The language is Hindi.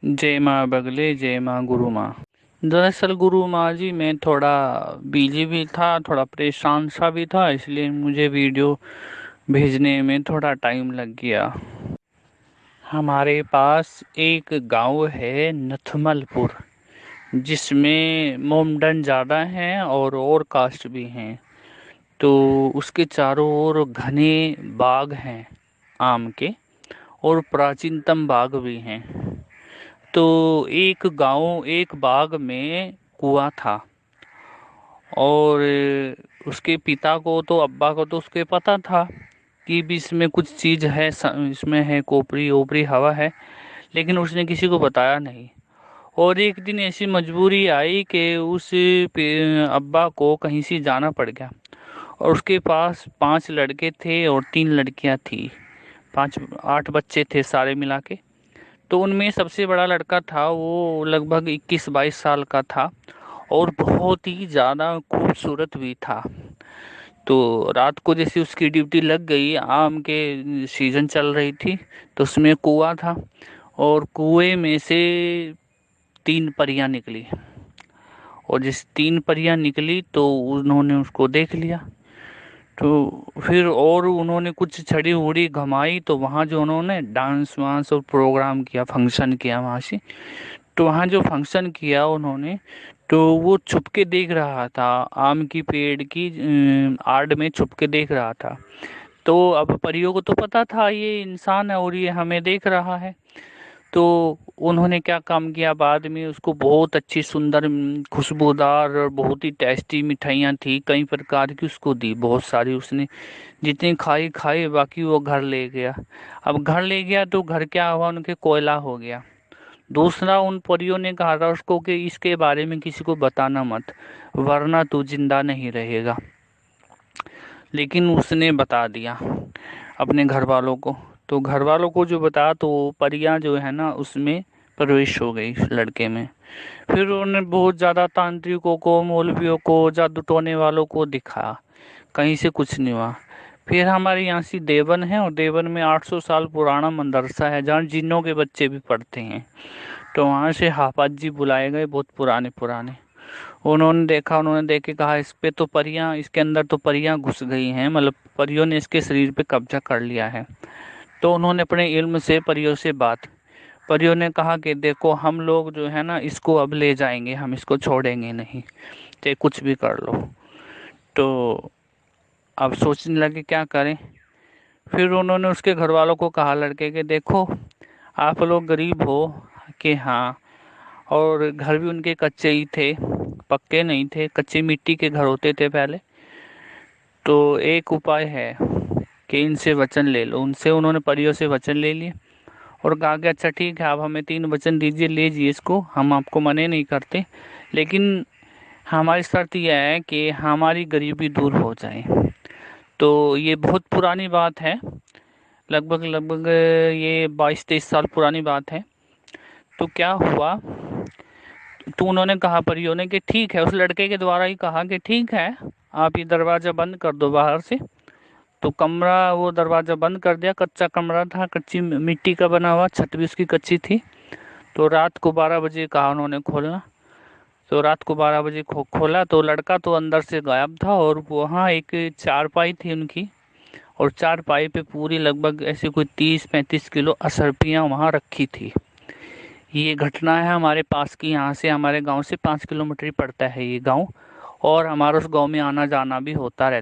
जय माँ बगले जय माँ गुरु माँ। दरअसल गुरु माँ जी, मैं थोड़ा बिजी भी था, थोड़ा परेशान सा भी था, इसलिए मुझे वीडियो भेजने में थोड़ा टाइम लग गया। हमारे पास एक गांव है नथमलपुर, जिसमें मोमडन ज़्यादा हैं और कास्ट भी हैं। तो उसके चारों ओर घने बाग हैं आम के, और प्राचीनतम बाग भी हैं। तो एक बाग में कुआं था, और उसके पिता को तो, अब्बा को तो उसके पता था कि भी इसमें कुछ चीज है, इसमें है कोपरी ओपरी हवा है, लेकिन उसने किसी को बताया नहीं। और एक दिन ऐसी मजबूरी आई कि अब्बा को कहीं से जाना पड़ गया, और उसके पास 5 लड़के थे और 3 लड़कियां थी। 8 बच्चे थे सारे मिला के। तो उनमें सबसे बड़ा लड़का था, वो लगभग 21-22 साल का था, और बहुत ही ज़्यादा खूबसूरत भी था। तो रात को जैसे उसकी ड्यूटी लग गई, आम के सीजन चल रही थी, तो उसमें कुआं था, और कुएं में से 3 परियां निकली। और जिस 3 परियां निकली तो उन्होंने उसको देख लिया। तो फिर और उन्होंने कुछ छड़ी उड़ी घमाई, तो वहाँ जो उन्होंने डांस वांस और प्रोग्राम किया, फंक्शन किया वहाँ से। तो वहाँ जो फंक्शन किया उन्होंने, तो वो छुप के देख रहा था, आम की पेड़ की आड़ में छुप के देख रहा था। तो अब परियों को तो पता था ये इंसान है और ये हमें देख रहा है। तो उन्होंने क्या काम किया, बाद में उसको बहुत अच्छी सुंदर खुशबूदार और बहुत ही टेस्टी मिठाइयाँ थी, कई प्रकार की उसको दी, बहुत सारी उसने जितनी खाई खाई, बाकी वो घर ले गया। अब घर ले गया तो घर क्या हुआ, उनके कोयला हो गया। दूसरा, उन परियों ने कहा था उसको कि इसके बारे में किसी को बताना मत, वरना तू जिंदा नहीं रहेगा। लेकिन उसने बता दिया अपने घर वालों को। तो घर वालों को जो बता, तो परियां जो है ना उसमें प्रवेश हो गई लड़के में। फिर उन्होंने बहुत ज्यादा तांत्रिकों को, मौलवियों को, जादू टोने वालों को दिखा, कहीं से कुछ नहीं हुआ। फिर हमारे यहाँ सी देवन है, और देवन में 800 साल पुराना मदरसा है जहाँ जिन्नों के बच्चे भी पढ़ते हैं। तो वहां से हाफाज जी बुलाए गए, बहुत पुराने पुराने। उन्होंने देखा, उन्होंने देख के कहा इस पे तो परियां, इसके अंदर तो परियां घुस गई हैं, मतलब परियों ने इसके शरीर पे कब्जा कर लिया है। तो उन्होंने अपने इल्म से परियों से बात, परियों ने कहा कि देखो हम लोग जो है ना इसको अब ले जाएंगे, हम इसको छोड़ेंगे नहीं, चाहे कुछ भी कर लो। तो अब सोचने लगे क्या करें। फिर उन्होंने उसके घर वालों को कहा, लड़के के, देखो आप लोग गरीब हो कि हाँ, और घर भी उनके कच्चे ही थे, पक्के नहीं थे, कच्चे मिट्टी के घर होते थे पहले। तो एक उपाय है कि इनसे वचन ले लो। उनसे उन्होंने परियों से वचन ले लिए, और कहा कि अच्छा ठीक है, आप हमें 3 वचन दीजिए, लीजिए इसको, हम आपको मने नहीं करते, लेकिन हमारी शर्त यह है कि हमारी गरीबी दूर हो जाए। तो ये बहुत पुरानी बात है, लगभग लगभग ये 22-23 साल पुरानी बात है। तो क्या हुआ, तो उन्होंने कहा परियों ने कि ठीक है, उस लड़के के द्वारा ही कहा कि ठीक है, आप ये दरवाजा बंद कर दो बाहर से। तो कमरा, वो दरवाजा बंद कर दिया, कच्चा कमरा था, कच्ची मिट्टी का बना हुआ, छत भी उसकी कच्ची थी। तो रात को 12 बजे कहा उन्होंने खोलना। तो रात को 12 बजे खोला, तो लड़का तो अंदर से गायब था, और वहाँ एक चारपाई थी उनकी, और चारपाई पे पूरी लगभग ऐसे कोई 30-35 किलो असरपियाँ वहाँ रखी थी। ये घटना है हमारे पास की, यहाँ से, हमारे गांव से 5 किलोमीटर ही पड़ता है ये गांव, और हमारा उस गांव में आना जाना भी होता रहता है।